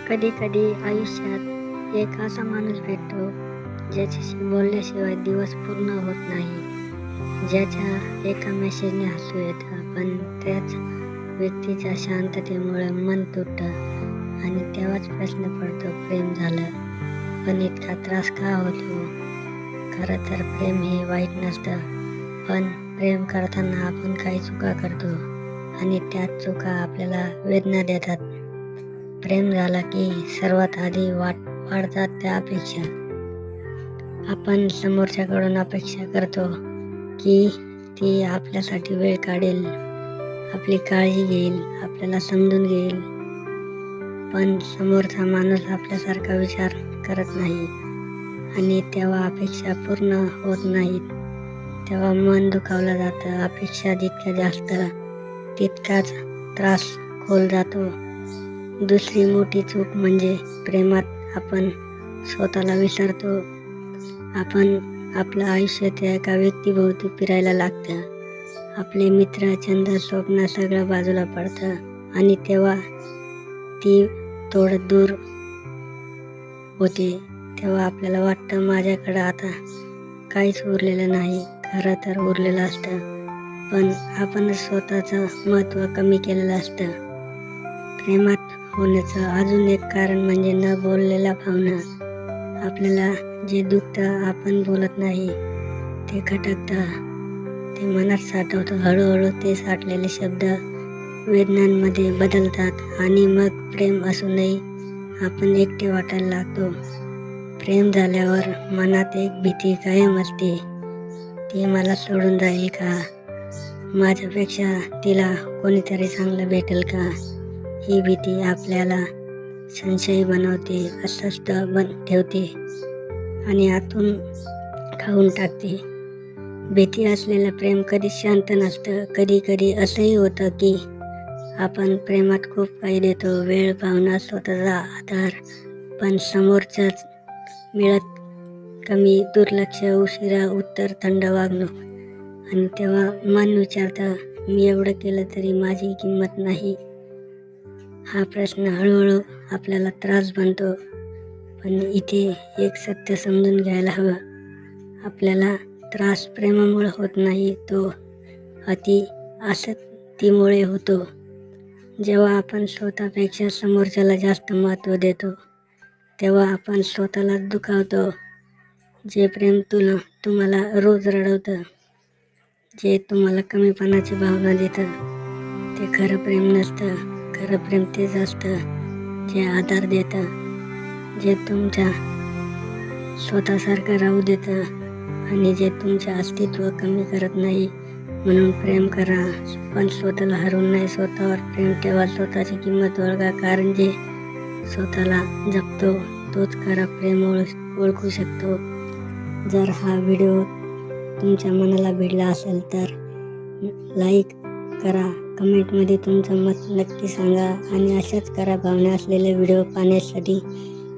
कधी कधी आयुष्यात एक असा माणूस भेटतो ज्याच्याशी बोलल्याशिवाय दिवस पूर्ण होत नाही, ज्याच्या एका मेसेजने हसू येतं, पण त्याच व्यक्तीच्या शांततेमुळे मन तुटतं आणि तेव्हाच प्रश्न पडतो, प्रेम झालं पण इतका त्रास का होतो? खरं तर प्रेम हे वाईट नसतं, पण प्रेम करताना आपण काही चुका करतो आणि त्याच चुका आपल्याला वेदना देतात. प्रेम झाला की सर्वात आधी वाढतात त्या अपेक्षा. आपण समोरच्याकडून अपेक्षा करतो की ती आपल्यासाठी वेळ काढेल, आपली काळजी घेईल, आपल्याला समजून घेईल. पण समोरचा माणूस आपल्यासारखा विचार करत नाही आणि तेव्हा अपेक्षा पूर्ण होत नाहीत. तेव्हा मन दुखावलं जातं. अपेक्षा जितक्या जास्त तितकाच त्रास खोल जातो. दुसरी मोठी चूक म्हणजे प्रेमात आपण स्वतःला विसरतो. आपण आपलं आयुष्य त्या एका व्यक्तीभोवती फिरायला लागतं. आपले मित्र, छंद, स्वप्न सगळं बाजूला पडतं आणि तेव्हा ती थोडं दूर होते. तेव्हा आपल्याला वाटतं माझ्याकडं आता काहीच उरलेलं नाही. खरं तर उरलेलं असतं, पण आपण स्वतःचं महत्त्व कमी केलेलं असतं. प्रेमात होण्याचं अजून एक कारण म्हणजे न बोललेल्या भावना. आपल्याला जे दुखतं आपण बोलत नाही, ते खटकतं, ते मनात साठवतं. हळूहळू ते साठलेले शब्द वेदनांमध्ये बदलतात आणि मग प्रेम असूनही आपण एकटे वाटायला लागतो. प्रेम झाल्यावर मनात एक भीती कायम असते, ती मला सोडून जाईल का? माझ्यापेक्षा तिला कोणीतरी चांगलं भेटेल का? ही भीती आपल्याला संशयी बनवते, अस्वस्थ ठेवते आणि आतून खाऊन टाकते. भीती असलेलं प्रेम कधीच शांत नसतं. कधी कधी असंही होतं की आपण प्रेमात खूप काही देतो, वेळ, भावना, स्वतःचा आधार, पण समोरच्याच मिळत कमी, दुर्लक्ष, उशिरा उत्तर, थंड वागणूक. आणि तेव्हा मन विचारतं, मी एवढं केलं तरी माझी किंमत नाही. हा प्रश्न हळूहळू आपल्याला त्रास बनतो. पण इथे एक सत्य समजून घ्यायला हवं. आपल्याला त्रास प्रेमामुळे होत नाही, तो अति आसक्तीमुळे होतो. जेव्हा आपण स्वतःपेक्षा समोरच्याला जास्त महत्त्व देतो, तेव्हा आपण स्वतःलाच दुखावतो. जे प्रेम तुम्हाला रोज रडवतं, जे तुम्हाला कमीपणाची भावना देतं, ते खरं प्रेम नसतं. खरं प्रेम तेच असतं जे आधार देतं, जे तुमच्या स्वतःसारखं राहू देतं आणि जे तुमचे अस्तित्व कमी करत नाही. म्हणून प्रेम करा, पण स्वतःला हरवून नाही. स्वतःवर प्रेम ठेवा, स्वतःची किंमत ओळखा, कारण जे स्वतःला जपतो तोच खरा प्रेम ओळखू शकतो. जर हा व्हिडिओ तुमच्या मनाला भिडला असेल तर लाईक करा, कमेंटमध्ये तुमचं मत नक्की सांगा आणि अशाच खऱ्या भावना असलेले व्हिडिओ पाहण्यासाठी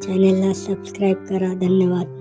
चॅनेलला सबस्क्राईब करा. धन्यवाद.